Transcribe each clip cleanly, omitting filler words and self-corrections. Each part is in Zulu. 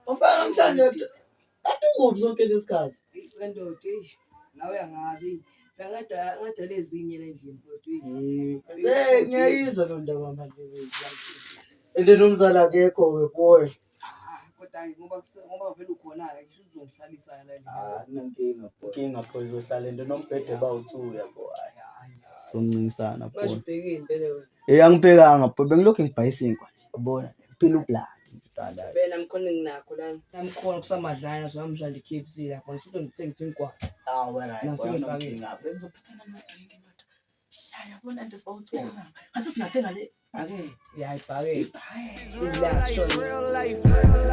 Umfana namhlanje atukuphi zonke lesikhathi. Ndoda nawe angazi ngada lezinye lendlela mfowethu. Ngiyayizwa lo ndaba manje endeni umzala akekho ke boy. Kodwa ngoba vele ukhona ke ngisho uzongihlalisa la Nankinga boy izohlala endeni nombhede bawu2 yabo. Somncingisana boy. Manje ubhekile impela wena. Angibhekanga boy bengilokhu ngibhayisinkwa yabona phela ublandi mdala. Bena mkhona nginakho la. Namkhona kusamadlana zomdlala iKFC lapho ngithi uzongithengisa inkwa. Wena ngiyaphinga bengizophathana no-drink ndoda. Yabona nje sibawu2 ngathi singathenga le ake Yayibhake.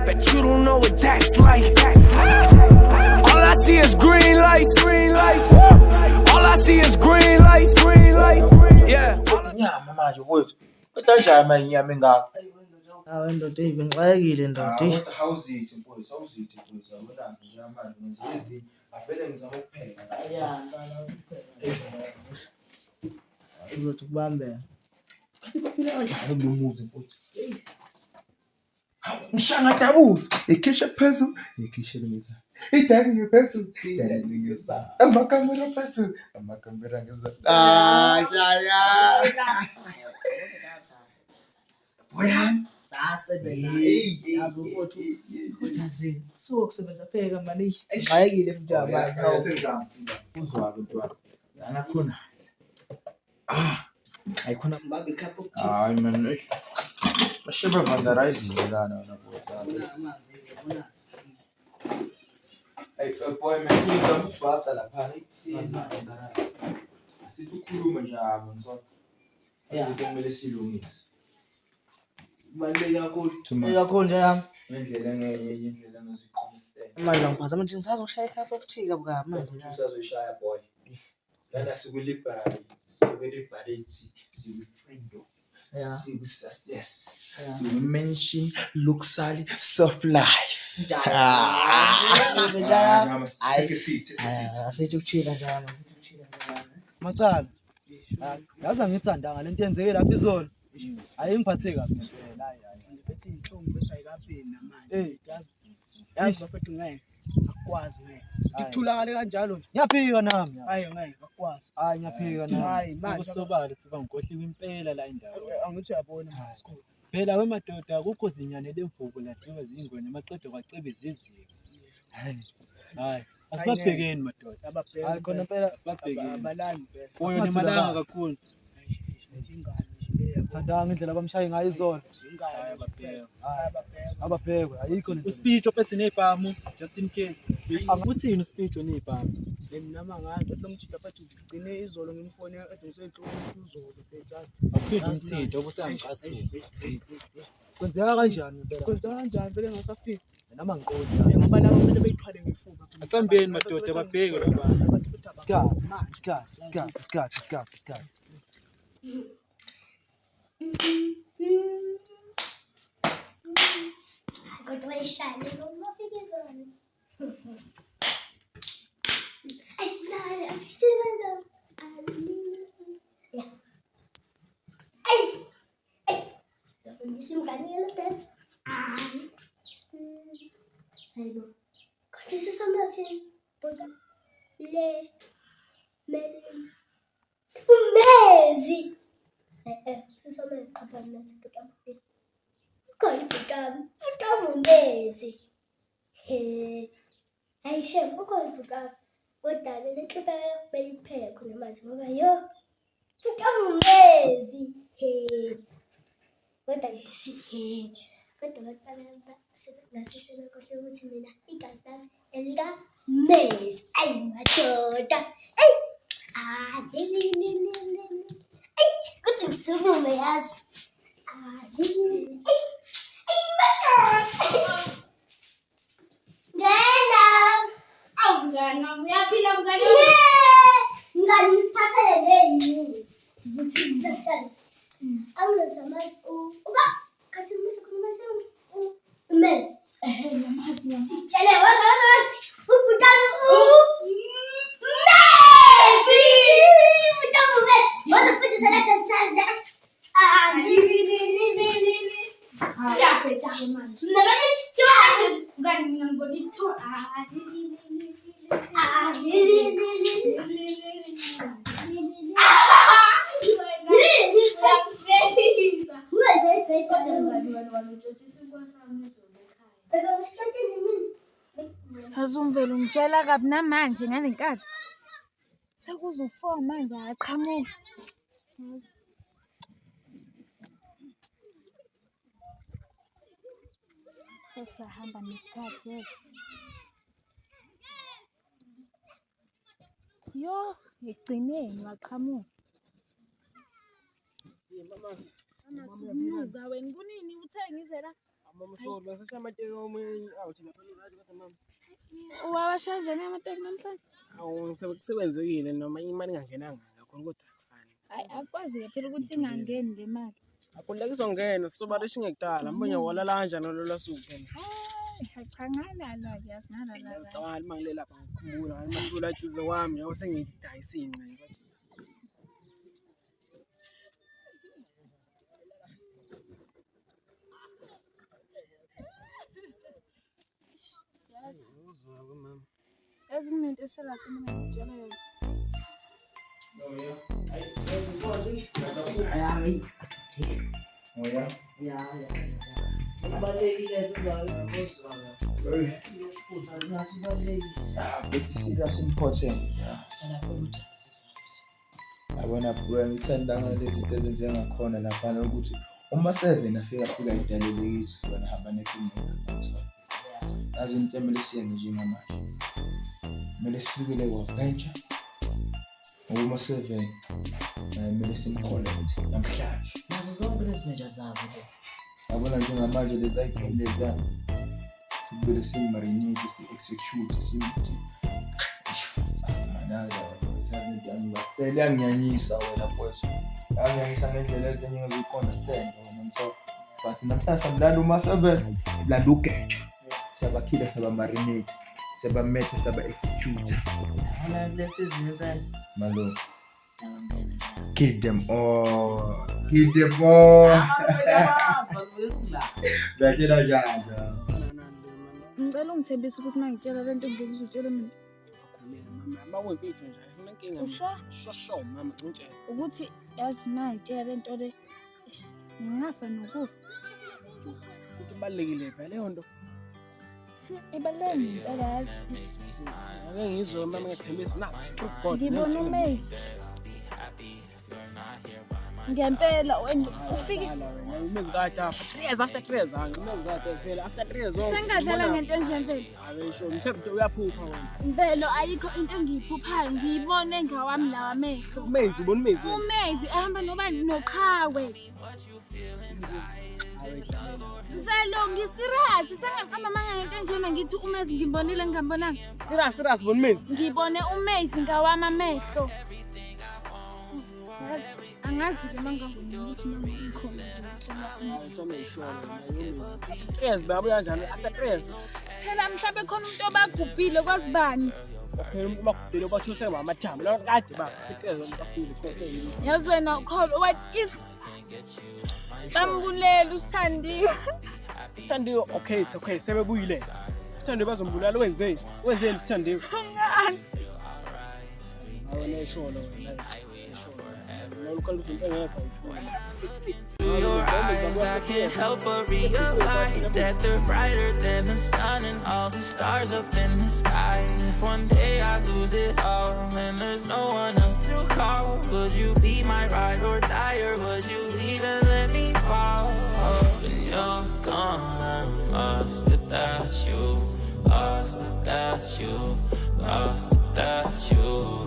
But you don't know what that's like. All I see is green lights, green lights. All I see is green lights, green lights. Yeah. Inyama manje wethu. Kodwa manje inyama engaka. Hawe ndoda bengixayekile ndoda. Kodwa howzithi mfowethu, howzithi mfowethu. Yabona nje manje ngenze lezi avele ngizama ukupheka. Uzothi kubambela. Baphila kanjani kulomuzi mfowethu? Ngishanga dabu, ikhisha phezulu, ikhisha ngeza. Idani ngephezu, idani ngeza. Amakamera phezulu, amakamera ngeza. Boya, Sasebenza. Yazi mfowethu. Uthazini. So kusebenza pheka manje. Ngixayekile futhi manje. uzwa ke ntwana. Lana khona. Ayikhona mbambe cup of tea. Hayi man, basheba vandalizile lana mfowethu. Hey boy man, tuzama ukubhatha lapha. Asithi ukhuluma nje ngizona. Into kumele silungise. Baleka kakhulu nje yami. Ngendlela engenye indlela engaziqonisela. Manje ngiphaza manje ngisazoshaya cup of tea kabukabi manje. Usazoshaya boy. Lana sikulibhari, sikwifriendo. Siku-success. Siku-mention, luxury, soft life. Take a seat. Asithi ukuchila njalo. Macala. Yazi angithanda ngalento yenzeke lapha izolo. Ayingiphathe kabi ngempela. Hayi. Ngithi inhlungu bethi ayikapheli namanje. Yazi bafethu ngeke akwazi ngeke. Ngithulakale kanjalo nje. Ngiyaphika nami. Hayi ngeke akwazi. Hayi ngiyaphika nami. Hayi manje Sokusobala siba ngikohliwe impela la indawo. angithi uyabona manje sikhulu. Phela wemadoda akukho zinyane lemvubu ladliwa zingwe maqedwe kwacebe iziziko. Hayi. Asibabhekeni madoda. Ababheke. Hayi khona phela asibabhekeni. Abalani phela. Kuyo nemalanga kakhulu. Ithi ingane nje. Thandanga indlela abamshaye ngayo izolo. Ingane ababheke. ababheke. Ayikho nento. Uspeech ophethe nezibhamu just in case. Uthini uspeech onezibhamu? Nami nganga lo mthitho abathi ugcine izolo ngimfone ethi ngisenhloko uzoze bhethazi. Akuphinde umthitho obusangicasula. Kwenzeka kanjani impela? Kwenza kanjani vele ngasafika. Nama ngiqondi. Ngoba labo kumele beyithwale ngefuba. Asambeni madoda babheke lo baba. Isikhathi. Kodwa bayishayile ngoba fikizona. Ay, mnale, afisizana. Ya. Ay. Ngifundisa ingane le dance. Hayibo. Kodwa sisamathini. Kodwa le Melin. Umezi. Sisomela chapha nasibheka mfini. Ukhoyi umezi. Hayi shem, ukhoyi bhutami. Kodwa le klipa beyipheka khona manje ngoba yo. Umezi. Kodwa nje kodwa baqala nathi sebekhohle ukuthi mina igazi lami elika mezi. Ayi madoda. Hey. Ay, kuthi ngisukume yazi. Ngena. Awungana, uyaphila mngani? Ngani ngiphathele nenews. Zithi ngithatha. Awuzamazi uba kathi ukhuluma umezi. Namazi yami. Tshele waza. Ubutani Messi! Bebe ngisitshotile mina. Azumvela ungitshela kabi namanje ngale nkathi. Sekuze u4 manje aqhamuka. Sesahamba nesikhathi yeso. Yo, ngigcineni waqhamuka. Mamasi. Amasunuka wena kunini uthengize la? Mama sorry bese amateki omunye awuthi lapha right kodwa mama. Uwawashanje namateki namhlanje? Awu sekwenzekile noma imali ingangenanga ngakhona kodwa akufani. Hayi akwazi phela ukuthi ingangeni le mali. Akuleke izongena sizobarisha ngekudala mbonye walala kanjani lolu suku phela. Hayi cha ngalala ke asingalala. Ngicabanga mangile lapha ngikhumbula ngamathula eduze kwami yawo sengithi dayisini nqa. Uzwa mama. Ezinto eselase mina ngitshela yona. Bethi serious important. Yabona ngithanda ngalezi zinto ezenziwa ngakhona lapha ukuthi uma 7 afika idalelekisi wena hamba nekinga. Nazo into emele siyenze njengamanje. Kumele sifikele kwa-venture uma 7 kumele simcollect namhlanje. Nazo zonke lezi zinto zabo lezi. Yabona njengamanje lezi item lezi sibule simarinate si-execute sithi manaza basele angiyanyisa wena mfowethu. Angiyanyisa ngendlela ezinye ngizoyiconderstand wena mfowethu. But namhlanje samlanda uma 7 silanda ugejo. Sabakhila sabamarinate sabamethe saba-execute. Wona lesizini kahle. Malo. Siyabambena njalo. Kill them all. Kill them all. Bethela njalo. Ngicela ungithembise ukuthi mangitshela lento ngeke uzutshela mina. Mama wemfihlo nje ayifuna inkinga. Usho mama ngitshela. Ukuthi yazi mangitshela lento le ngingafa nokufa. Futhi ubalekile phela leyo nto. Ibalulekile impela yazi. Ake ngizwe mama ngithembisa nasi true God. Ngibona uMaze. Ngempela ufike uMaze kade after 3 years after 3 years uMaze kade phela after 3 years sengadlala ngento enje mfela. Ayisho mthembu uyaphupha wena. Impela ayikho into engiyiphuphayo ngiyibone ngawami lawa amehlo. uMaze ubona uMaze. uMaze ehamba nobani noqhawe. Mfelo ngiserious sengaqamba manga ngento enjena ngithi uMaze ngimbonile ngambonanga. Serious bona uMaze. Ngibone uMaze ngawami amehlo. Yes, angazi-ke mangangomuntu ukuthi mama ikhona nje. Yes, baba kanjani after 3 years. Phela mhlawumbe khona umuntu obagubhile kwazi bani. Phela bakubhile bathuse amathamba la kade bafikele bafile kodwa. Yazi wena call what if bambulela uSithandiwe. uSithandiwe okay sebebuyile. uSithandiwe bazombulala wenzeni uSithandiwe. Awona isholo wena. Through your eyes, I can't help but realize that they're brighter than the sun and all the stars up in the sky. If one day I lose it all and there's no one else to call, would you be my ride or die, or would you even let me fall? When you're gone, I'm lost without you, lost without you, lost without you.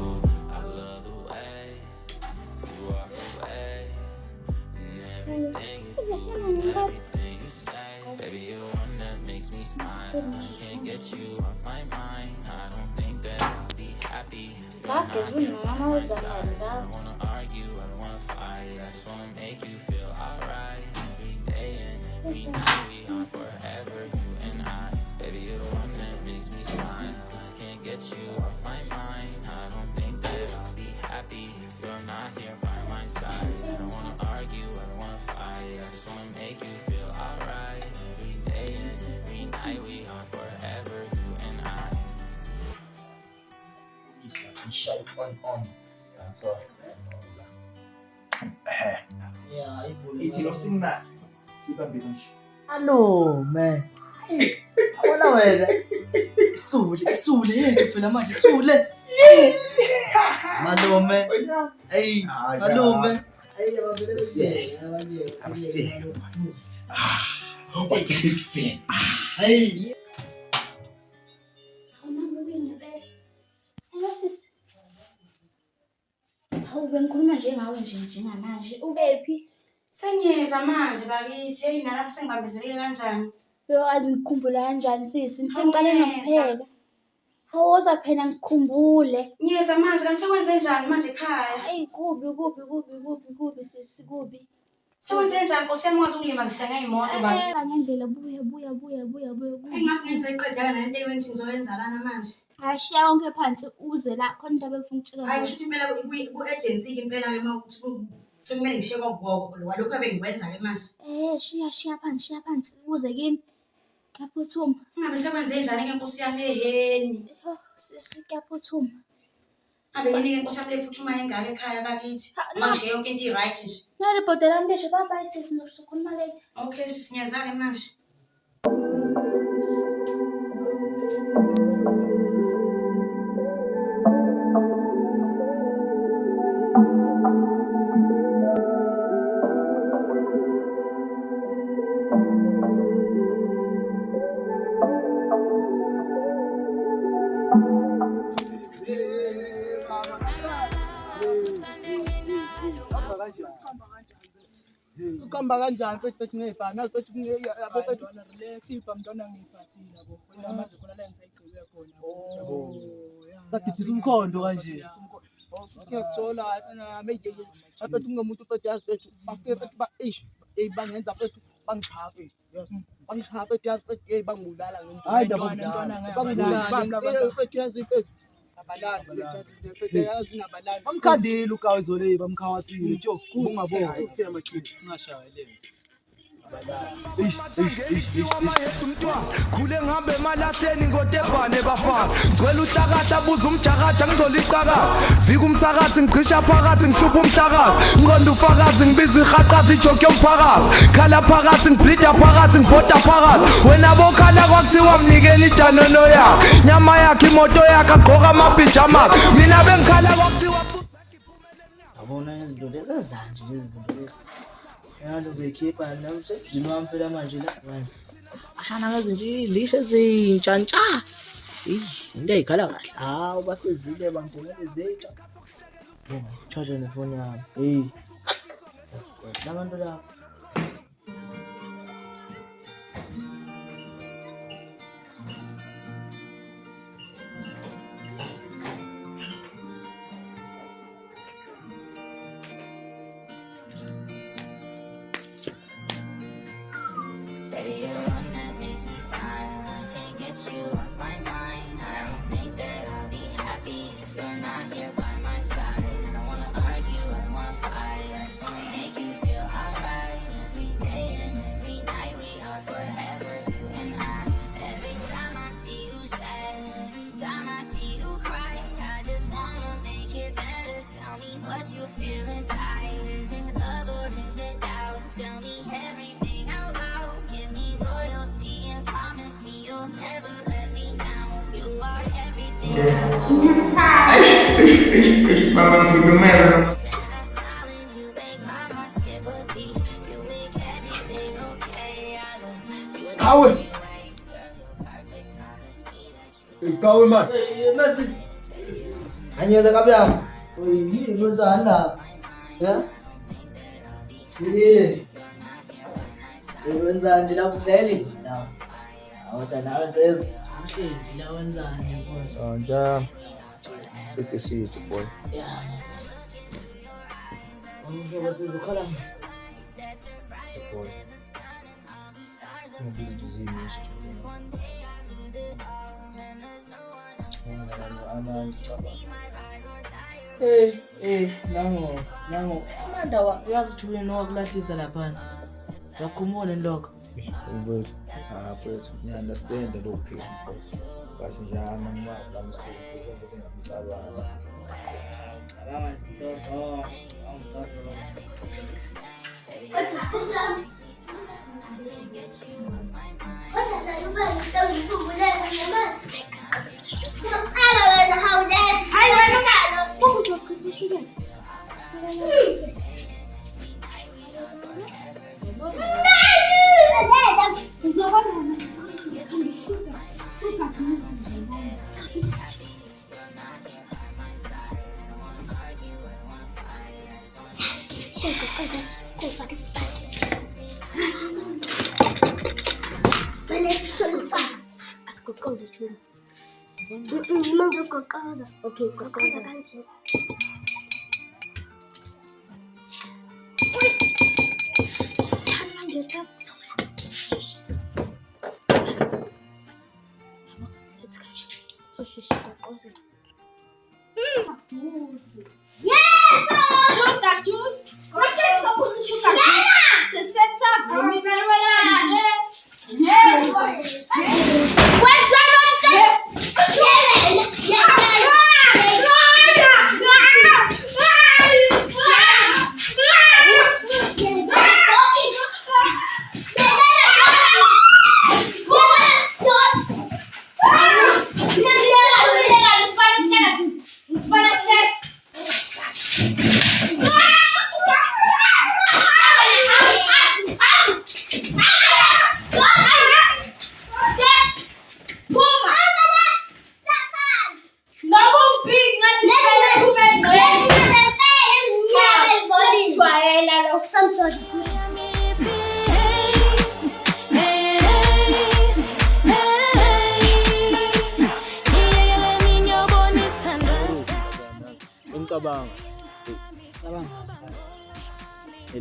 Everything you say, baby, you're the one that makes me smile. I can't get you off my mind. I don't think that I'll be happy if you're not here by my side. I don't wanna argue, I don't wanna fight. I just wanna make you feel alright. Every day and every night, we are forever, you and I. Baby, you're the one that makes me smile. I can't get you off my mind. I don't think that I'll be happy if you're not here by my side. I don't wanna argue, I don't wanna fight. I just wanna make you feel alright. Every day and every night, we are forever, you and I. Shine on. That's all. Yeah, ithi lo simnandi. Siba binish. Malume. Awona wena. Isule yethu phela manje isule. Malume. Hey, malume. Hey, Abaseke. What's a big spin? Hey. Hawu bengikhuluma njengawe njengamanje. Ukephi? Sengiyeza manje bakithi, hey nalapho sengibambezeleke kanjani? Yo ngikhumbula kanjani sisi? Ngicela nokupheka. Hawu woza phela ngikhumbule. Ngiyeza manje kanti sekwenze njani manje ekhaya? Hayi kubi sisi kubi. Sekwenze njani Nkosi yami ungaze ungilibazise ngey'moto bakithi? Ngendlela buya. Engathi ngizoyiqedela nalento eyiweni ngizoyenza lana manje. Ashiya konke phansi uze la khona into abekufuna ukutshela Hayi kushuthi impela ku-agency-ke impela-ke mawukuthi sekumele ngishiye walokhu ebengikwenza-ke manje. Shiya phansi uze kimi. Ngiyaphuthuma. Ingabe sekwenze njani-ke Nkosi yami eheni? Sisi ngiyaphuthuma. Ngabe yini-ke Nkosi yami lephuthuma engaka ekhaya bakithi? Uma ngishiye yonke into i-right nje. Nale bhoda lami leshe bye sisi ngizokhuluma later. Okay sisinyeza-ke manje. Ukhamba kanjani mfethu ngezibhani mfethu Mfethu relax mntwana ngiphathile yabo. Wena manje khona la engisayigqibe khona. sadidisa umkhondo kanje. Ngiyakuthola mfethu ungemuntu ojazi mfethu bafethu bangenza mfethu bangichafe. Bangichafe yazi mfethu bangibulala ngento. Hayi ndaba bangibulala mfethu yazi mfethu. Abalali mfethu yazi nabalali. Bamkhandile uGawizo le bamkhawathile nje ungabona Siyamachini singashayeleni. Khule ngihambe emalaseni ngodebhane bafana ngicela uhlakatha buza umjakatha ngizoliqakaza fika umthakathi ngigcisha phakathi ngihlupha umhlakazi ngiqonda ufakazi ngibiza iqhaqazi ijoke yomphakathi khala phakathi ngibhlida phakathi ngibhoda phakathi wena bokhala kwakuthiwa mnikela ijanono yakhe nyama yakhe imoto yakhe agqoka amapijama mina bengikhala kwakuthiwa Abona izinto lezi ezanje lezi zinto. Yalo zoyikhipha nami sezini wami phela manje la manje. Ashana ngezinto ilishe ezintshantsha. Into eyikhala kahle. Hawu basezile bangibonele zintsha. Charge nefoni yami. Labantu la. Baby, you're the one that makes me smile. I can't get you off my mind. I don't think that I'll be happy if you're not here by my side. I don't wanna argue, I don't wanna fight. I just wanna make you feel alright. Every day and every night we are forever, you and I. Every time I see you sad, every time I see you cry, I just wanna make it better. Tell me what you feel inside. Is it love or is it doubt? Tell me everything out loud. Give me loyalty and promise me you'll never let me down. You are everything I want. When I smile and you make my heart skip a beat. You make everything okay. I love you and Kawe. every way. Girl, you're perfect. Promise me that you Kawe man. Messi. Anyeza kabya. Yini wenzani la? Ya? Yini? Wenzani la kudleli? La. Awuta nawe nsezi. Ngihleli la wenzani mfowethu? Nja. Take a seat boy. Yeah. Umusho ukuthi uzokhala Boy. Izinto ziyimisho. nango amanda uyazithula nokulahlisa lapha. Yakhumula lokho. Mfowethu, mfowethu, ngiyaunderstand lokho phela. Base nje amazi lami sithuka ukuthi ngicabanga. Abanga lo. What is this? Take spice. Asikokoza chuma. Mama kokoza. Okay, kokoza kanche. Juice. Yes! Sugar juice. What is supposed to sugar juice? C'est cette table. What's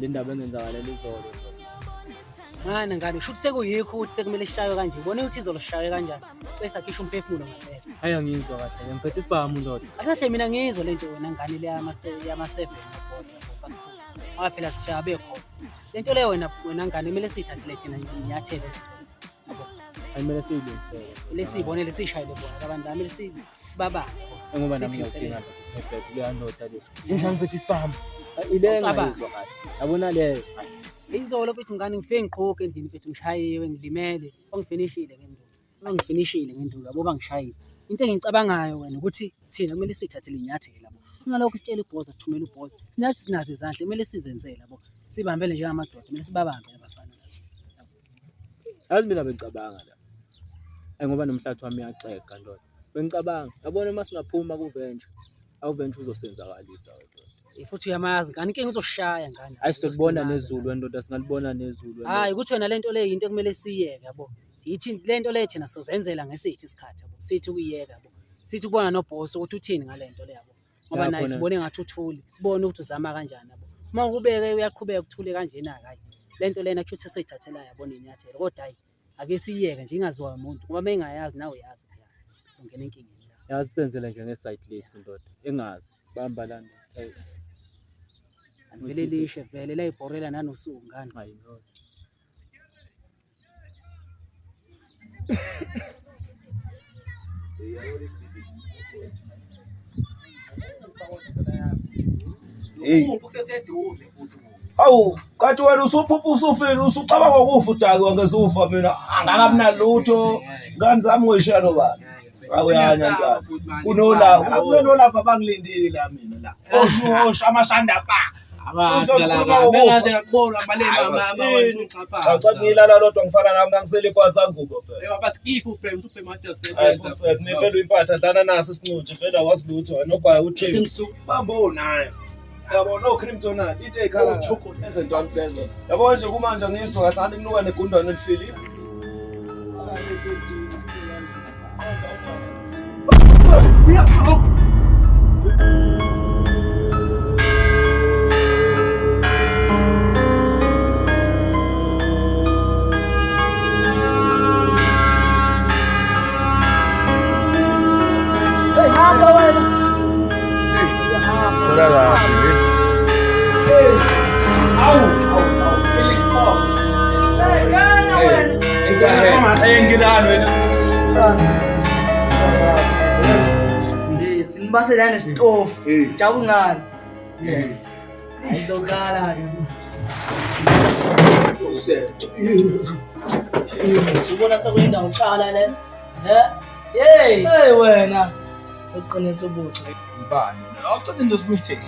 le ndaba engenzakala izolo Mana ngani shuthi sekuyikho ukuthi sekumele sishaywe kanje. Ubone ukuthi izolo sishaywe kanjani. Cesa kisho umphefumulo ngempela. hayi angizwa kahle ngiphethe isibhamu ndoda Akahle mina ngizwe lento wena ngani le yama7 boss basikhulu. Ngoba phela sishaya bekhona. Lento leyo wena ngani kumele sithathele thina inyathelo. Yabo. ayimele siyilungisele Lesibonele sishayele bona abantu bami sibaba. ngoba nami ngiyadinga phephe le ndoda le ngisho ngiphethe isibhamu ile ngizwa kahle yabona le Izolo mfethu ngani ngifike ngiqhoke endlini mfethu ngishayiwe ngilimele ongifinishile ngenduku yabo bangishayile into engicabangayo wena ukuthi thina kumele sithathele inyathelo yabo singalokho sitshela ibhoza sithumela ubhoza sinathi sinazo izandla kumele sizenzele yabo sibambele njengamadoda kumele sibabambe abafana yazi mina bengicabanga la ngoba nomhlathi wami uyaxega ndoda bengicabanga yabona uma singaphuma kuventure awuventure uzosenzakalisa wena futhi uyamazi ngani ke ngizoshaya ngani hayi sikubona nezulu wendoda singalibona nezulu hayi ukuthi wena lento le into ekumele siyeke yabo yithi lento le thina sizenzela ngesithi isikhathi yabo sithi ukuyeka yabo sithi kubona noboss ukuthi uthini ngalento le yabo ngoba naye sibone ngathi uthuli sibone ukuthi uzama kanjani yabo uma ukubeke uyaqhubeka ukuthule kanjena hayi lento lena kuthi sesiyithathela yabona inyathelo kodwa hayi ake siyeke nje ingaziwa umuntu ngoba mengayazi nawe yazi ukuthi songena enkingeni yazi senzele nje ngesite lethu ndoda engazi bamba lana Vele lishe vele la ibhorela nanosuku ngani hayi no Awu kathi wena usuphupha usufile usucabanga ngokufa udaki wangezufa mina angakabi nalutho ngani zami ngoyishaya nobani awuyanya ntwana unolapha akusenolapha abangilindile la mina la osho amashanda pa ngilala lodwa ngifana nami ngangisele kwasangubo phela impatha dlana naso isincuthi phela wasilutho nobhayi uThames bambo nice yabo no cream donut ite ekhala ezentwana phezulu yabo nje kumanje ngizwa kahle ngikunuka negundwane elifili Sinibasela nesitofu jabungani ayizokhala sibona sekwenda uqala le hey wena uqinisa ubuso ngibani awucela ndosibuyeke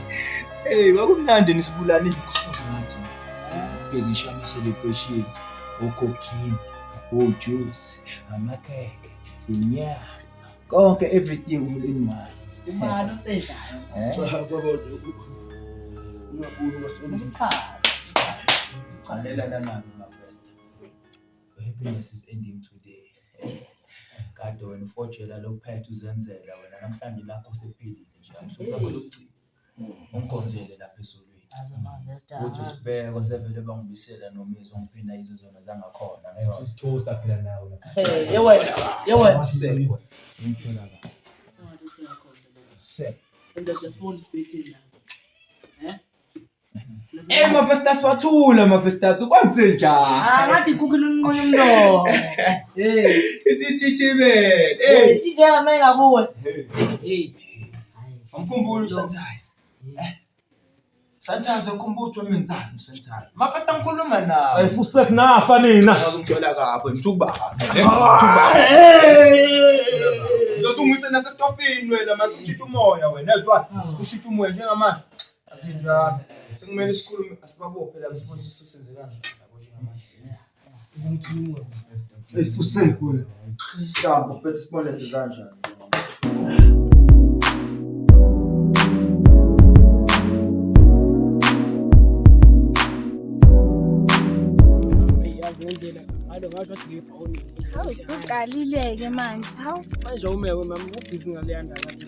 wakumnandi nisibulala indikusuza ngathi bezishama celebration ococaine ojuice amakheke inyama konke everything in mind imali usedlayo Happiness is ending today. Kade wena ufojela lokuphethe uzenzela wena namhlanje lakho sephelile nje amsuku lakho lokugcina unkonzele lapha ezolweni uthi usibeko sevele bangibisela nomizwa ngiphinda izizona zangakhona ngeke sithusa phela nawe yewena sekwe ngitshela ka se into lesifunda isibethini mafesta swathula mafesta ukwazi njani ngathi kukhulu unqonya umlomo isithithibele injenga mina kuwe Umkhumbulo Santazi. Santazi ukhumbutho menzani Santazi. Mapasta ngikhuluma nawe. Ayifuse kunafa nina. Ngizongithola kapho njukuba. Ngizozungisa nasestofini wena masishitha umoya wena ezwa. Ushitha umoya njengamanje. Asinjalo. Sekumele sikhulume asibabophe la besifundisa usenze kanjani yabo njengamanje. Ayifuse kuwe. Chambo phethe sibone sizanjani. Hawu suqalile-ke manje. Hawu Manje umeke mama ubhizi ngale ndaba kathi.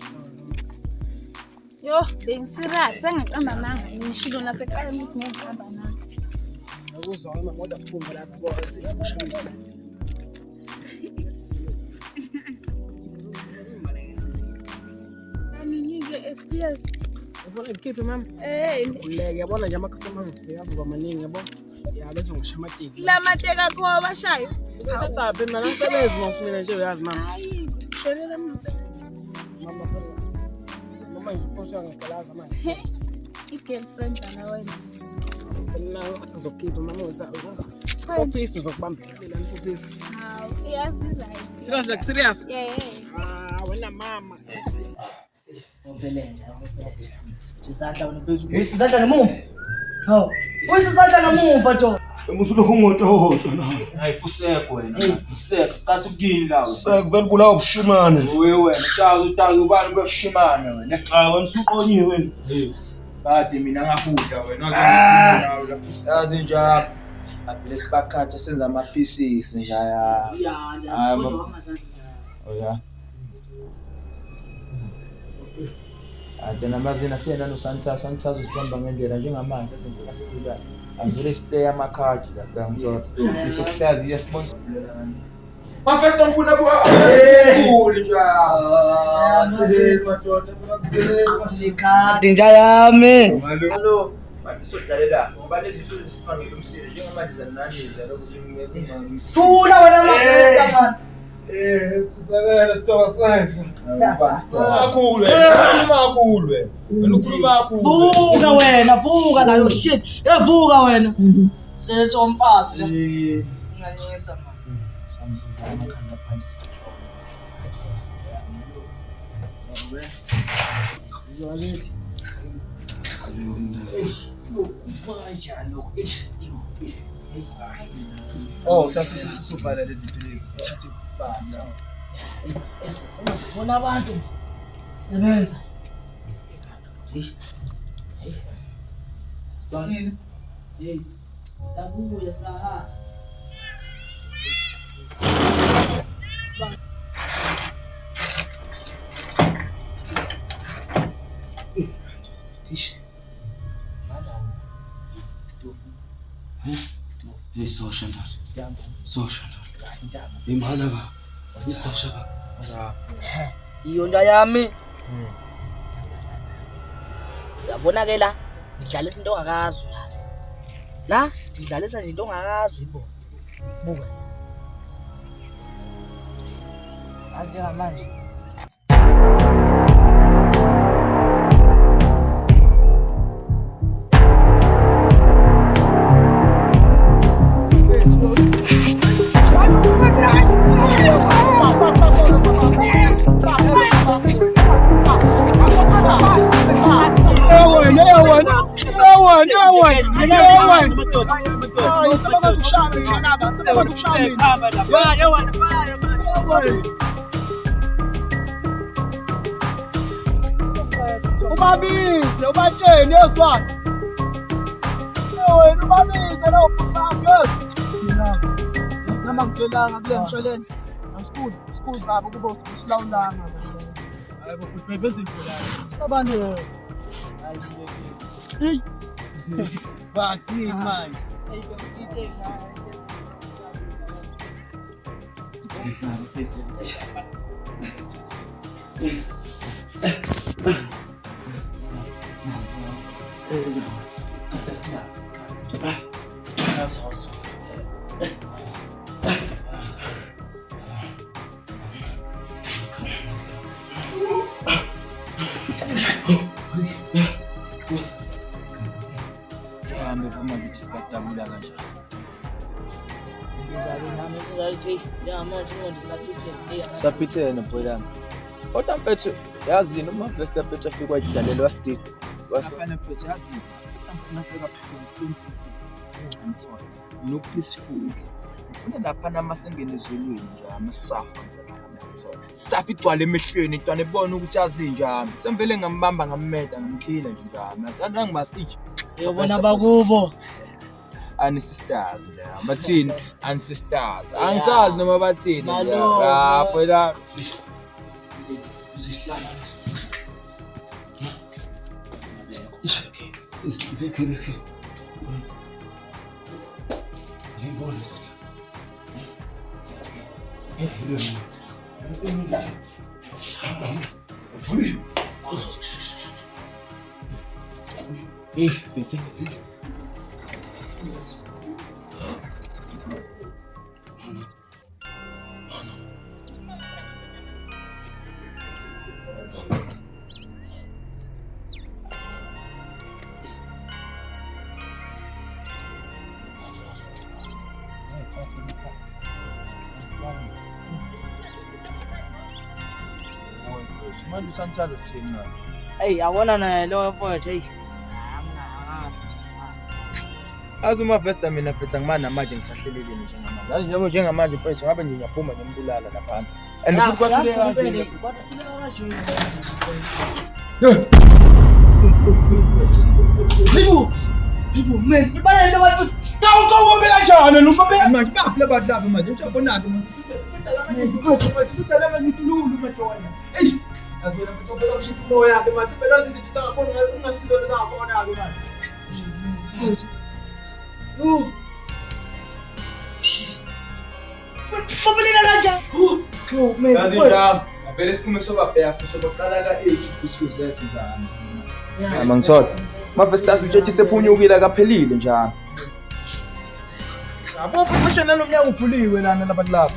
yo bengisirious sengiqamba amanga ngishilo naseqaleni ukuthi ngeke ngihamba nawe. Ukuzwa mama kodwa siphumbe lapha bo siyabusha mina. Anginike SPS. Ufuna ikhiphe mama? Uleke yabona nje ama-customers ufika azoba maningi yabo. Ya bese ngisho amateki. La mateka kho abashayo. Sasaphi mina ngisebenzi ngosimina nje uyazi mama. Hayi kushelela umsebenzi. Mama mama ngiphosa ngegalaza manje. I-girlfriend alawenzi. Mina ngizokhipha mama ngisazi. 4 pieces zokubambela phela 4 pieces. Hawu iyazi right. Serious like serious? Yeah. Wena mama. Ophelela. Isandla wena phezulu. Isandla ngemumva. Hawu. Isandla ngemumva jo. Emusulo kumoto hohoto na. Ayifuseko wena. Useko kathi ukini lawo. Sekuvela bulawa ubushimane. Wena utazi ubani kweshimane wena. Cha wena usuqonyiwe. Bathi mina ngakudla wena ngakudla la fusazi njalo. Aphile sibakhatha senza ama pieces njaya. Ya. Oya. Ade namazina siyena no Santazi usibamba ngendlela njengamanje ezindlela sekudala. Angivele siplay amakhadi lapha ngizodwa. Sithi kuhlazi yesibonisa. Mafesta ngifuna khulu njalo. Ikhadi nja yami. Hallo. Manje sodlalela ngoba lezi zinto zisibangela umsile njengamanje zananiza lokho ngingezi. Thula wena mafesta man. Sisakela sitoka sanje. Kakhulu wena. Ukhuluma kakhulu. Vuka wena, vuka nayo shit. Evuka wena. Sesomfazi la. Nganyisa man. Amakhanda phansi. Oh, sasuvala lezi zinto. Thatha ibasa. Sibona abantu sebenza. Sibonile. Hey. Sabuya silaha. Social. Imana ba. Social. Iyo nja yami. Yabona ke la ngidlalisa into ongakazi yazi. La ngidlalisa nje into ongakazi ibo. Buka. Anje manje. Ubabize ubatsheni yoswana Ngiyababika lawo bafake. Noma ngidelanga kule mshwalense. Asikhulu baba kuba usilawulanga. Hayibo futhi benze impolana. Sabani hayi hey. Bathi manje. Hayibo ngithe Hambe uma zithi sibadabula kanjani. Saphithene bhoyami. Kodwa mfethu yazi noma first mfethu afika kwajidalelo wasidid. Wasifana mfethu yazi. Ngifuna afika phezulu 20 anthola. No peaceful. Ngifuna lapha namasengene ezulwini nje amasafa ngiyathola. Safa igcwala emehlweni intwana ebona ukuthi yazi njani. Semvele ngambamba ngammeda ngamkhila nje njani. Angibasi Yobona bakubo. Ancestors nje. Bathini ancestors. Angisazi noma bathini. Ah, phela. Isihlala. Okay. Isikhulu. Ngibona. Manje usanchaza sini na. Hey, yabona naye lo mfowethu hey. Azuma vesta mina mfethu ngimana manje ngisahleleleni njengamanje. Yazi njengamanje mfethu ngabe ngiyaphuma ngembulala lapha. And futhi kwathi Libu, mezi, ibale into bathi kawukobe kanjani lokho manje baphila abantu laba manje uthobonake manje. Sithala manje itululu madona. Eish, azwela mfethu phela ushithi moya yakhe mase phela izinto zangabona ungasizo lezangabona ke manje. Shit. Kubaleka kanjani? Mezi, phela siphume sobabheka soboqala ka age kusuzethu njani. Amangithola. Mavestas utshethi sephunyukile kaphelile njalo. Yabo professional umnyango uvuliwe lana labantu lapha.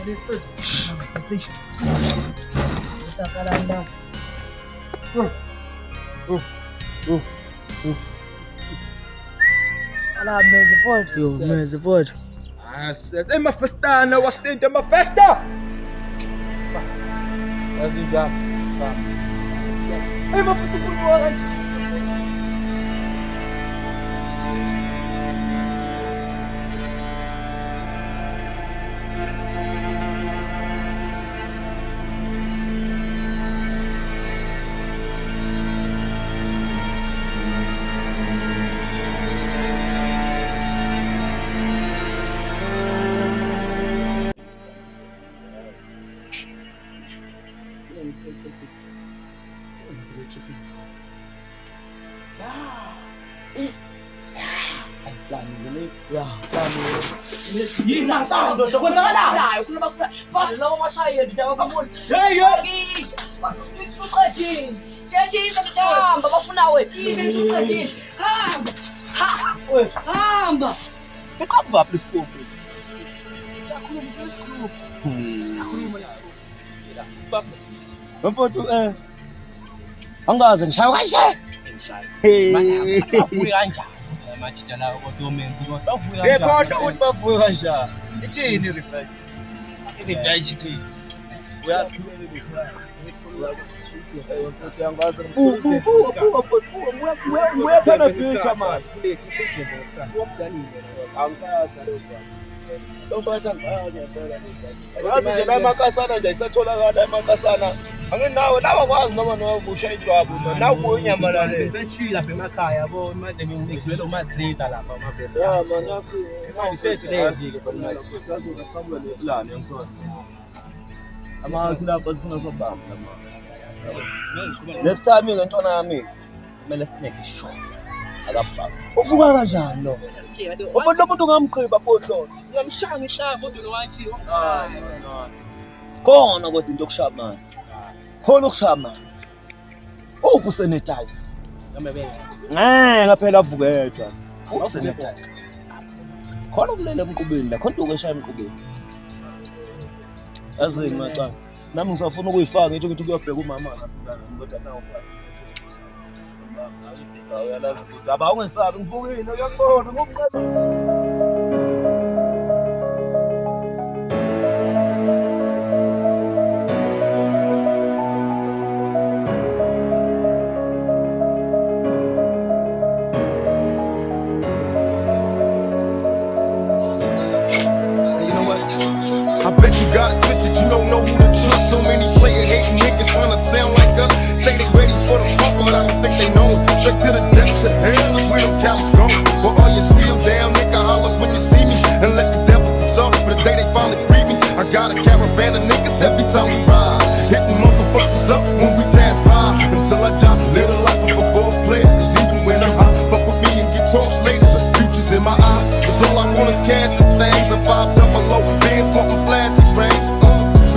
Ala mezi photo. Yo mezi photo. Asese emafestana wasenta amafesta. Yazinja. Hey mafesta kunywa kanje. Angaze ngishaya kahle. Manje avuye kanjani? Majida lawo kodwa umenzi kodwa avuye kanjani? Ekhohle ukuthi bavuye kanjani. Ithini revenge? Revenge ithini? Uyakhuleka lesibaya. Uyaphana future manje. Yazi nje la emakasana nje isatholakala emakasana Anginawo lawa kwazi noma nokusha ijwabu nawu inyama la le. Betshi lapha emakhaya yabo manje ngigcwele uma-grader lapha amabheda. Ya man yasi Imali sethu le ngike ngaqhamuka neplan yangithola. Amathi lapha ufuna sobamba mama. Next time ngentwana yami kumele simeke sure. Akabhaka. Uvuka kanjani lo? Ufuna umuntu ngamqhiba photo. Ngiyamshaya ngihlava kodwa nowathi Khona kodwa into yokushaya amanzi. Khona ukushaya amanzi. Uphu sanitize. Ngaphela avuke yedwa. Uphu sanitize. Khona kulele emqubeni la, khona into eshaya emqubeni. Azini macala. Nami ngisafuna ukuyifaka ngithi ukuthi kuyobheka umama ngasidala kodwa nawo ufaka. Uyalazi ukuthi aba ungesabi ngivukile uyakubona ngokuqala. I bet you got it twisted, you don't know who to trust. So many player hating niggas trying to sound like us. Say they ready for the pump, but I don't think they know. Straight to the depths of hell, look where them cows go. But all you still down, nigga, holler when you see me. And let the devil be sorry for the day they finally free me. I got a caravan of niggas every time we ride. Hitting motherfuckers up when we pass by. Until I die, live the life of a boss player. Cause even when I'm high, fuck with me and get crossed later. The future's in my eyes. Cause all I want is cash and things and 5 double low. Bands wanting flashy rings.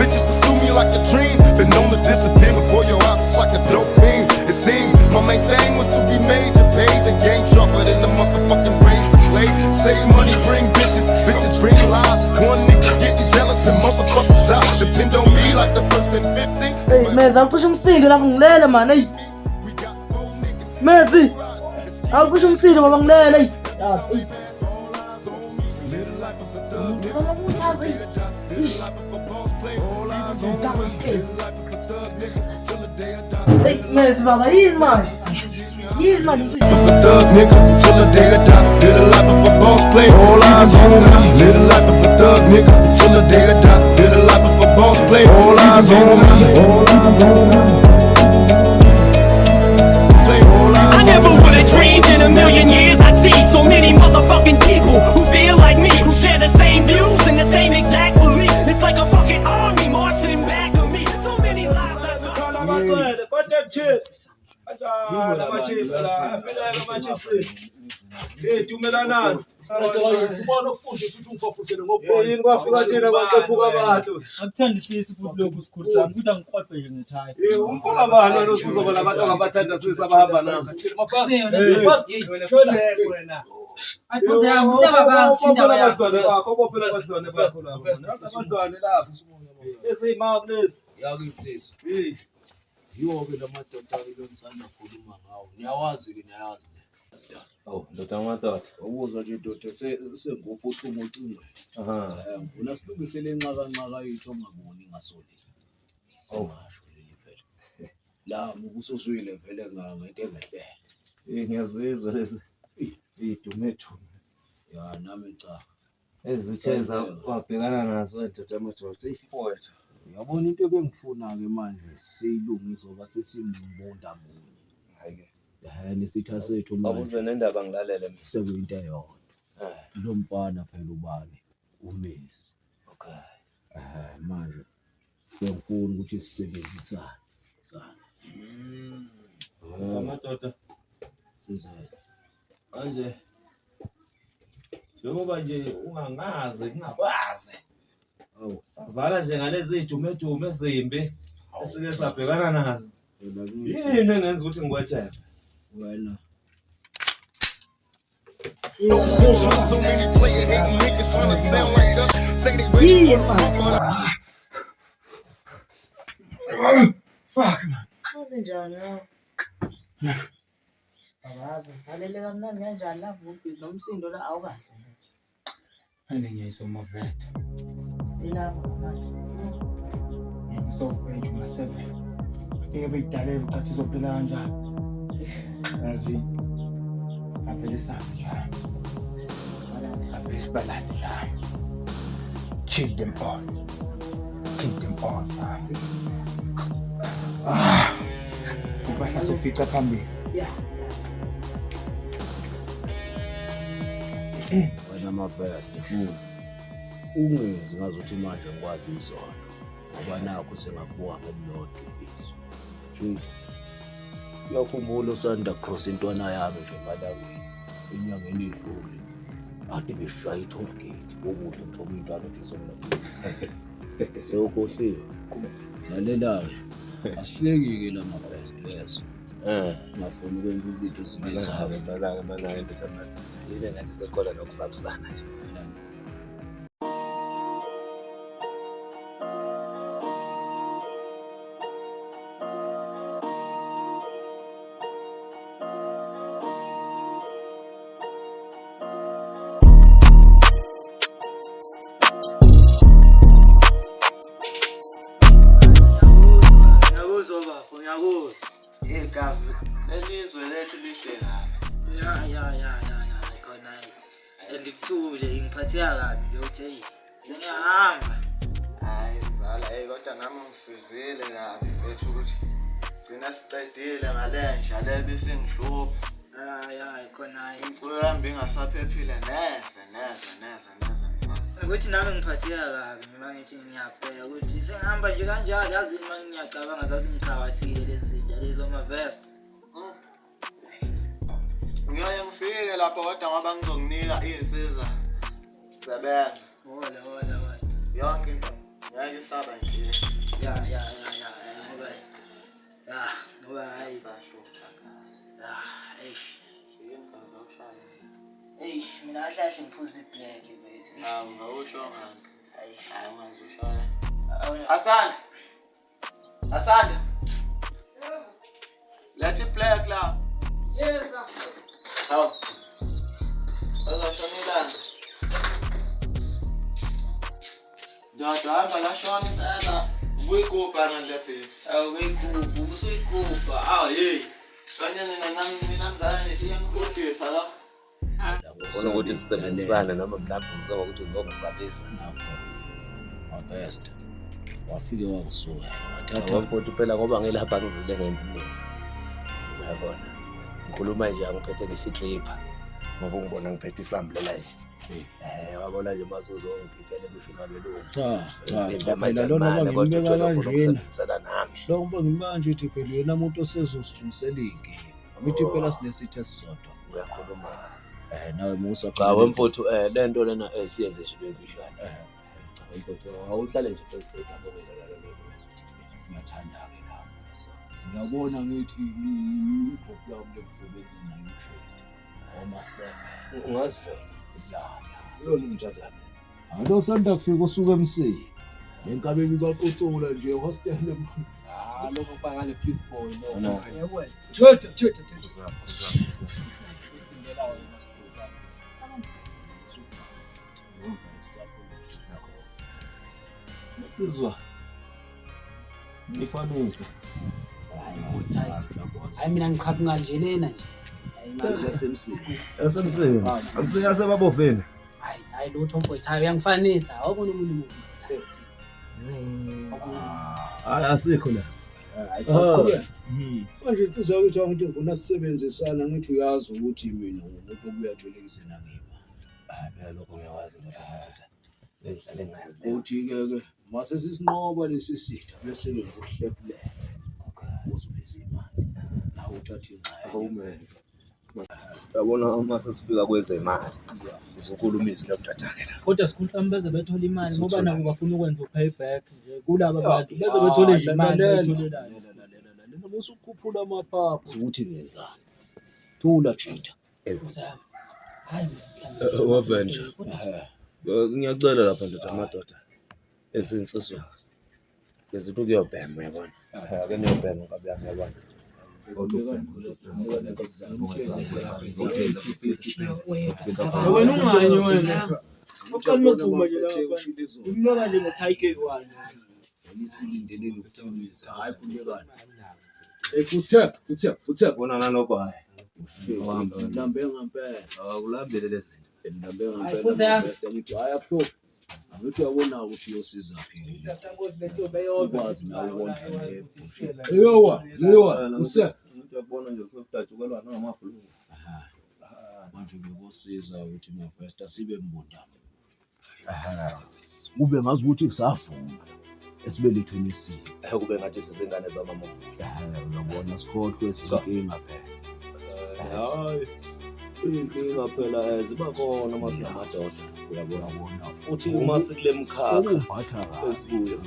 Bitches pursue me like a dream. Been known to disappear before your eyes, it's like a dope beam. It seems my main thing was to be major, paid. The game sharper than the motherfucking razor blade. Save money, bring bitches, bitches bring lies. One niggas getting jealous and motherfuckers die. Depend on me like the first and 15. Hey, meza ucisha umsindo lapho ngilele man. Hey. Messi. Awucisha umsindo baba ngilele. Hey. Yazi. Hey, Messi baba yini manje? Yini manje? Thug nigga till the day I die. Live the life of a boss player. All eyes on me. Live the life of a thug nigga till the day I die. Live the life of a boss player. All eyes on me. I never would have dreamed in a million years I'd see so many motherfucking people who feel like me, who share the same views and the same exact belief. It's like a fucking army marching back to me. So many lives. Chips. Ama chips la, phela ama chips. Tumelana. Ubona ukufundisa ukuthi ungifafusele ngobhola. Yini kwafika thina kwacephuka abantu. Akuthandisisi futhi lokhu sikhulisa ukuthi angiqhwephe nje ngethaya. Umfoka bani lo sizoba labantu abathanda sisi abahamba nabo. Wena. Ayiphuze yami laba bazithinta bayafuna bakho bophela abadlwane bakho la. Abadlwane lapha. Ezima kulezi. Yakithisa. Yiwo-ke lamadoda akulonisana khuluma ngawo. Niyawazi-ke niyayazi. Oh, ndoda amadoda. Ukuzwa nje indoda sengophuthuma ucingweni. Ngifuna silungisele inxakanxaka yethu ongaboni ngasoli. Sengasho leli phela. La ukusuzwile vele ngento engehlele. Ngiyazizwa lezi idumethu. Ya nami cha. Ezitheza wabhekana nazo ndoda amadoda. Iwethu. Uyabona into ebengifuna-ke manje siyilungise ngoba sesimbunda munye. Hayi-ke. Nesitha sethu manje. Akuze nendaba ngilalele sekuyinto eyodwa. Lo mfana phela ubani? uMessi. Okay. Manje ngiyafuna ukuthi sisebenzisane. Amadoda. Sizwe. Manje njengoba nje ungangazi kungabazi. Sazana nje ngalezi idumedume ezimbi esike sabhekana nazo. Yini engenza ukuthi ngikwethembe? Wena. So many player hating niggas trying to sound like us. Say they ready for the fuck man. Uzenjani nawe? Abaza salele kamnandi kanjani lapho ubhizi nomsindo la awukahle. Ngiyizwa my vest. Silapho manje. Ngizovejwa maseve. Afike beyidalele ucathi izophela kanjani. Yazi. Avele sanja. Avele sibalanja. Kill them all. Kill them all. Impahla sofica phambili. Wena mafest. Ungenzi ngazuthi manje ngikwazi izona. Ngoba nakho sengakubuka ngomlotho izwi. Nje uyakhumbula usanda cross intwana yami nje emalangeni enyangeni edlule. Ade beshaya i-toll gate ukuthi ngithola intwana nje somla. Sewukhohliwe. Lalela asihleki-ke la mafest yes. Ngafuna ukwenza izinto zibethayo. Malanga mana into tamanje. Yini ngathi sekhola nokusabusana nje. Igazi lelizwe lethu lihle kabi. Ya, khona andikuthule ngiphatheka kabi nje uthi ngiyahamba. Hayi mzala, kodwa nami ngisizile kabi mfethu ukuthi gcina siqedile ngalenja le besengihlupha. Khona imfuyo yami ingasaphephile neze. Ukuthi nami ngiphatheka kabi noma ngithi ngiyabheka ukuthi sengihamba nje kanjalo yazi uma ngiyacabanga zathi ngithawathile lezi zinto lezo mavest. Ngiyaye ngifike lapho kodwa ngoba ngizokunika izinsiza sebenza. Hola. Yonke into ngeke isaba nje. Ya. Ngoba hayi sashutha kazi. Yinto zokushaya. Mina ahlahle ngiphuza iblack mfethu. Hawu ngawusho ngani? Hayi ungazusho. Asanda. Let's play club. Yes sir. Hawu. Azashonelana. Hamba la shona impela. Uyikupa ngalepe. Uyikupa, usuyikupa. Hey. Kanye mina mzala nithi ngikudisa la. Ufuna ukuthi sisebenzisane noma mhlawumbe uzokwa ukuthi uzokusabisa nakho. Mavest. Wafike wakusuka. Wathatha mfowethu phela ngoba ngelapha ngizile ngempilo. Uyabona. Ngikhuluma nje angiphethe ngishiklipha. Ngoba ngibona ngiphethe isambulela nje. Wabona nje masuzo ngiphelele befika belungu. Cha, phela lona bangibeka kanjena. Lo mfo ngimanje uthi phela yena umuntu osezosilisela inkinga. Amithi phela sinesithe sisodwa. Uyakhuluma. Nawe musa cha wemfuthu lento lena siyenze nje bemfishane. Mfuthu awuhlale nje phela ngiyathanda ke la. Ngiyabona ngithi iphupho yami lokusebenza nayo ushade. Oma 7. Ungazi lo umthatha. Alo sanda kufika usuka emsini. Lenkabeni baqotsula nje hostel lokho kufaka le peace boy no. Yebo. Thetha. Usindela wena masizana. Sizwa. Nifanisa. Hayi mina ngiqhaphunga nje lena nje. Yasemsini. Akusiyase baboveni. Hayi lutho mfowethu uyangifanisa. Awubona umuntu uthesi. Asikho la. Hayi asikhuluma. Manje insizwa ukuthi ukuthi ngifuna sisebenzisana ngithi uyazi ukuthi mina umuntu obuyathelekisa nakimi. Phela lokho ngiyawazi nje. Lendlela engayazi. Uthi ke mase sisinqoba lesi sitha bese ngikuhlephulela. Uzulisa imali. La uthatha ingxenye. Yabona uma sesifika kwezemali. Uzokhuluma izwi lokuthatha-ke la. Kodwa sikhulu sami beze bethola imali ngoba nabo bafuna ukwenza upayback nje kulabo bantu beze bethola nje imali betholelayo. Lena bese ukukhuphula amaphaphu ukuthi ngenzani. Thula Chita. Hayi wavenja. Ngiyacela lapha ndoda amadoda. Ezinsizwa. Lezithi kuyobhema uyabona. Ake niyobhema ngabe yabona. Wena unganye wena. Uqala masivuma nje lapha. Imloka nje ngo-Tiger 1. Ngisilindele ukuthambisa hayi kulekana. Futhe bona nanokwaye. Lambe ngempela. Awulambele lezi. Lambe ngempela. Best ngithi haya phlo. Angithi uyabona ukuthi uyosiza phi. Ukwazi nawe wonke le bullshit. Yiwa, use. Uyabona nje sokudatshukelwa ngamabhulu. Manje ngikosiza ukuthi mafesta sibe mbondamo. Kube ngazi ukuthi kusafuna. Esibelethweni isini. Kube ngathi sisengane zamama. Uyabona sikhohlwe sinkinga phela. Hayi. Inkinga phela ziba khona masingamadoda. Uyabona bona. Futhi uma sikule mkhakha esibuya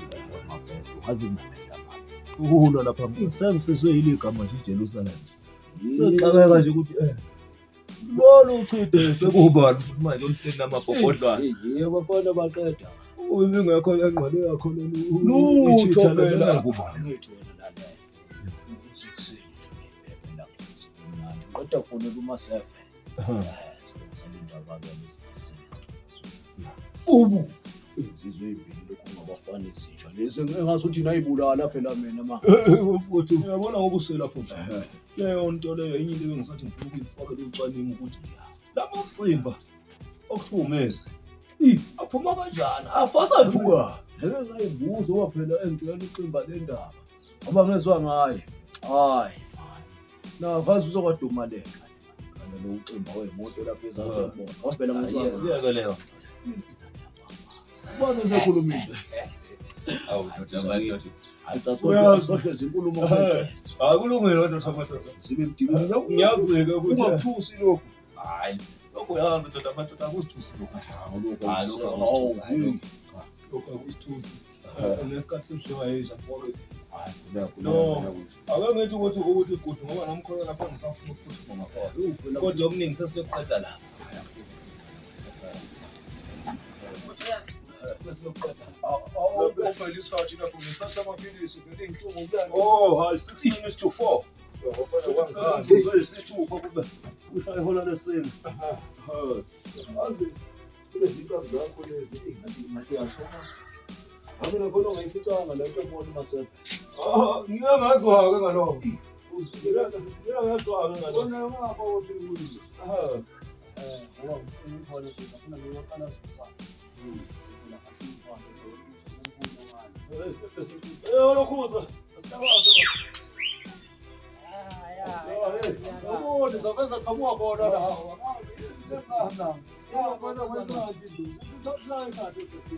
mafesta wazi namehla manje. uhulwa lapha sengisizwe iligama nje iJerusalem. Sexabeka nje ukuthi lolu uchithe sekubani futhi manje oluhleli namabhobhodlwana. Yebo bafana baqeda. Ubingekho engqole yakho lolu. Lutho phela kubani. Ngithi wena la. Usikuseni nje phela futhi manje ngiqeda kufonela uma7. Sizosebenza lesisebenza. Ubu insizwe ibili lokhu ngabafana izinja lezi engasuthi nayibulala phela mina ma. Futhi uyabona ngobusela futhi. Leyo nto leyo enye into engisathi ngifuna ukuyifaka lucwaningo ukuthi lama simba okuthumeze aphuma kanjani afasa ivuka ngeke ngayibuza waphela engitshela ucimba lendaba ngoba ngezwe ngaye hayi na ngazi uzokwadumaleka kana lo ucimba wemoto lapha ezazobona waphela ngezwe yeke leyo ubona sekhulumile awu ndoda ayitsasohle izinkulumo kusehle akulungile kodwa samathola sibe mdibini ngiyazeka ukuthi ungathusi lokho hayi lokho yazi ndoda amadoda akusithusi lokho lokho akusithusi nesikhathi seshiwa yesha forward no akangithi ukuthi igudlu ngoba namkhona lapha ngisafuna ukuphuthuma ngaphakathi kodwa okuningi sesiyoqeda la phela isikhathi lapho ngesikhathi samaphilisi phela inhlungu kulana hayi 6 minutes to 4 sesithupha kube ushayihola lesini azi lezinto zakho lezi ngathi yashona Amina khona ungayificanga lento ebona uma7. Ngiyangazwa-ke ngalokho. Ngiyangazwa-ke ngalokho. Sona ngapha ukuthi ngikuzwe. Ngoba ngifuna ukufuna ngiyaqala sikwazi. Lokhuza. Asitabaze. Sabona zaveza qhamuka khona la. Lenzana. Yabona kwenzakalile. Uzohlala kahle futhi.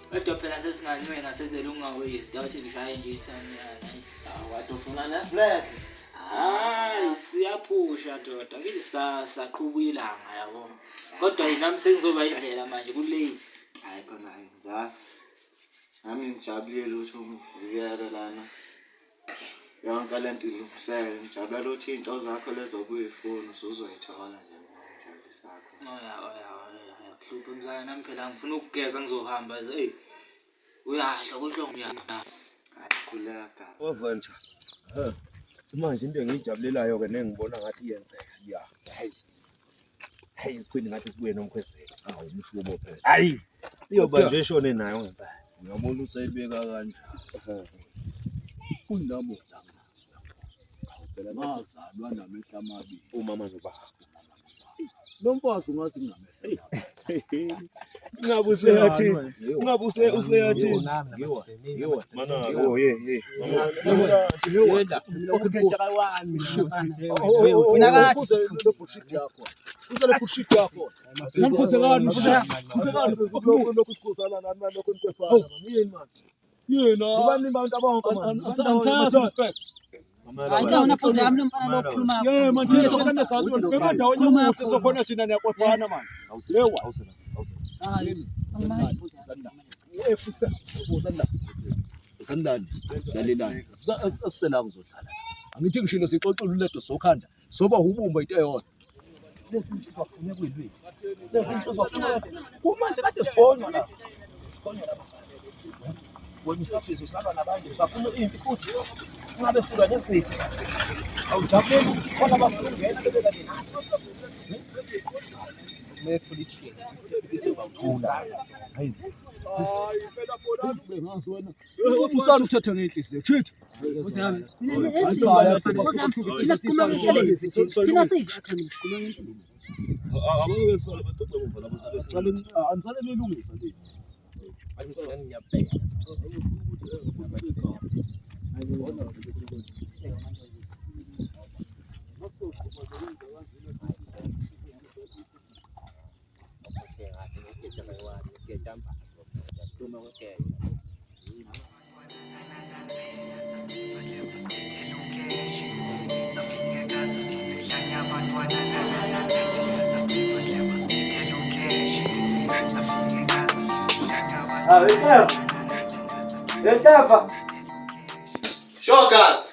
Kodwa phela sesinganiwe ngasenzela ungawezi ukuthi ngishaye nje ithani hayi awatofuna na flag hayi siyaphusha doda ngithi saqhuba ilanga yabo kodwa yinami sengizoba indlela manje ku late hayi khona ngizama nami ngijabulile ukuthi ngifikele lana yonke lento ilungisele ngijabula ukuthi into zakho lezo kuyifoni uzoyithola nje njalo sakho hlupho mzana nami phela ngifuna ukugeza ngizohamba hey uyahla kuhlongo uyahla ayikhuleka Waventure manje into engiyijabulelayo ke nengibona ngathi iyenzeka ya hey isikhwini ngathi sibuye nomkhwezeli umshubo phela hayi iyoba nje eshone nayo ngempela uyabona usayibeka kanjani kunabo phela ngazalwa namehla amabili umama nobaba Nomfazi ungazi nginamehla. Ngabe useyathini? Ngabe useyathini? Yiwa. Mana ye. Yenda. Okuthetha kawani mina. Mina kathi usebullshit yakho. Usale bullshit yakho. Namkhusekani lokhu sikhuzana nani lokho nikwefana yini man. Yena. Ubani abantu abonke Ansazi respect. Ayikho nafuze yami nomfana lokhuluma. Yeah man thina sokana sazi wena beba ndawo yokuthi sokhona thina niyakwefana man. Lewa. Hayi. Usandani lalelani sasela ngizodlala angithi ngishilo sixoxela uledo sokhanda soba ubumba into eyodwa lesinsizwa kufune kuyilwisi lesinsizwa kufune kumanje kade sibonywa la wena usathi usaba nabantu usafuna impi futhi ngabe silwa nesithi awujabuleli ukuthi khona abafuna ukungena bebeka nathi Ufusana ukuthatha ngenhliziyo chithi Sure kazi.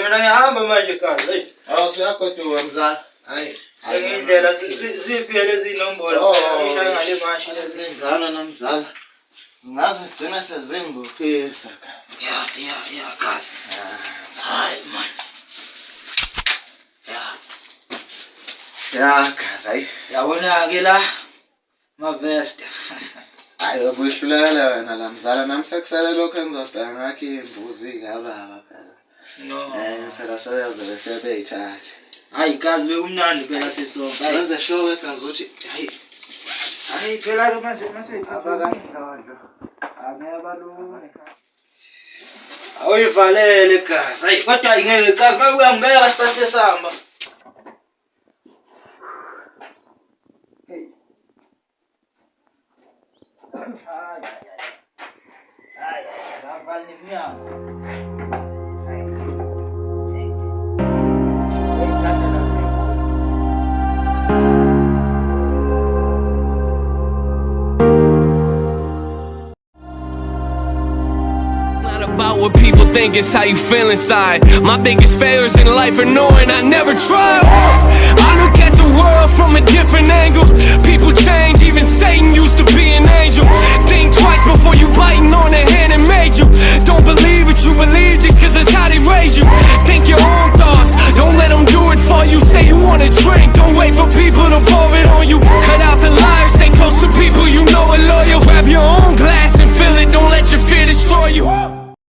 Mina ngihamba manje kazi. Hey. Awusiyagoduka mzala. Hayi. Sengindlela ziphi lezi inombolo ngishaya ngale mashi lezingana namzala. Ngazi gcina sezinguphisa ka. Ya kazi. Hayi man. Ya kazi. Yabona ke la mavest. Hayi ubushulela wena la mzala nami sekusele lokho engizobheka ngakho imbuzi kababa phela. No. Phela seyaze befike beyithathe. Hayi kazi bekumnandi phela sesonke. Wenze sure egazi uthi hayi phela ke manje abakandlondlo. Angebalune. Awuyivalele gazi. Hayi kodwa ingeke gazi ngabe uyangibeka sithathe samba. What people think is how you feel inside. My biggest failures in life are knowing I never tried. I look at the world from a different angle. People